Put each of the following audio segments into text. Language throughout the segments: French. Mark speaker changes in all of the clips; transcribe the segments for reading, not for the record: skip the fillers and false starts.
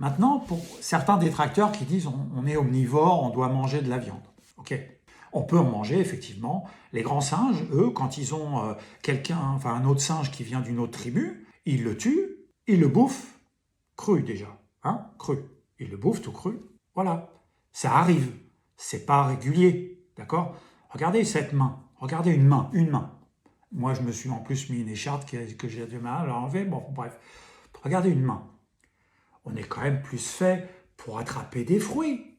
Speaker 1: Maintenant, pour certains détracteurs qui disent on est omnivore, on doit manger de la viande. Ok, on peut en manger effectivement. Les grands singes, eux, quand ils ont un autre singe qui vient d'une autre tribu, ils le tuent, ils le bouffent cru déjà, hein, cru. Ils le bouffent tout cru. Voilà, ça arrive. C'est pas régulier, d'accord? Regardez cette main. Regardez une main, une main. Moi, je me suis en plus mis une écharpe que j'ai du mal à enlever. Bon, bref. Regardez une main. On est quand même plus fait pour attraper des fruits,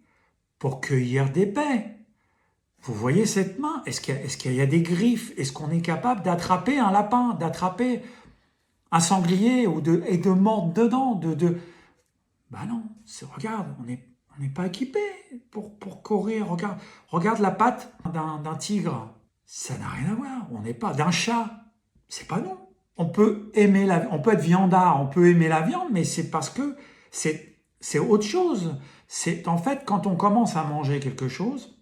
Speaker 1: pour cueillir des baies. Vous voyez cette main? Est-ce qu'il y a des griffes? Est-ce qu'on est capable d'attraper un lapin, d'attraper un sanglier et de mordre dedans? Ben non, regarde, on n'est pas équipé pour courir. Regarde la patte d'un tigre. Ça n'a rien à voir. On n'est pas d'un chat. C'est pas nous. On peut être viandard, on peut aimer la viande, mais c'est parce que c'est autre chose. C'est en fait quand on commence à manger quelque chose,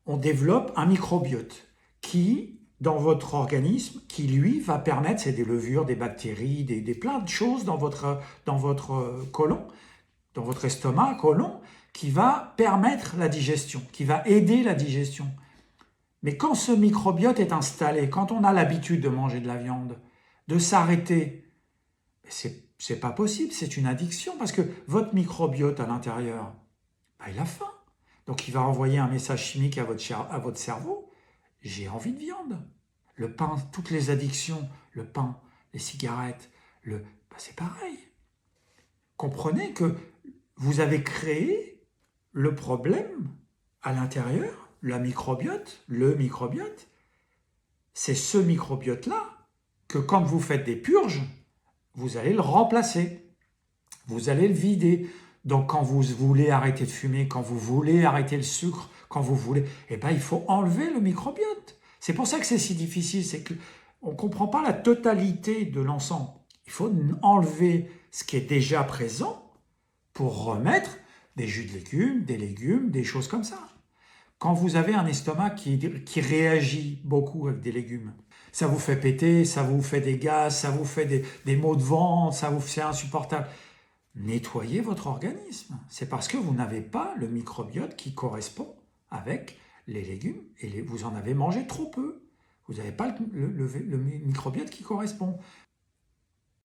Speaker 1: on développe un microbiote qui, dans votre organisme, qui lui va permettre, c'est des levures, des bactéries, des plein de choses dans votre côlon, dans votre estomac, côlon, qui va permettre la digestion, qui va aider la digestion. Mais quand ce microbiote est installé, quand on a l'habitude de manger de la viande, de s'arrêter, c'est pas possible, c'est une addiction parce que votre microbiote à l'intérieur, ben, il a faim. Donc il va envoyer un message chimique à votre cerveau, j'ai envie de viande. Le pain, toutes les addictions, le pain, les cigarettes, ben, c'est pareil. Comprenez que vous avez créé le problème à l'intérieur, le microbiote, c'est ce microbiote-là que quand vous faites des purges, vous allez le remplacer, vous allez le vider. Donc quand vous voulez arrêter de fumer, quand vous voulez arrêter le sucre, quand vous voulez, eh ben, il faut enlever le microbiote. C'est pour ça que c'est si difficile, c'est qu'on ne comprend pas la totalité de l'ensemble. Il faut enlever ce qui est déjà présent pour remettre des jus de légumes, des choses comme ça. Quand vous avez un estomac qui réagit beaucoup avec des légumes, ça vous fait péter, ça vous fait des gaz, ça vous fait des maux de ventre, c'est insupportable. Nettoyez votre organisme. C'est parce que vous n'avez pas le microbiote qui correspond avec les légumes et vous en avez mangé trop peu. Vous n'avez pas le microbiote qui correspond.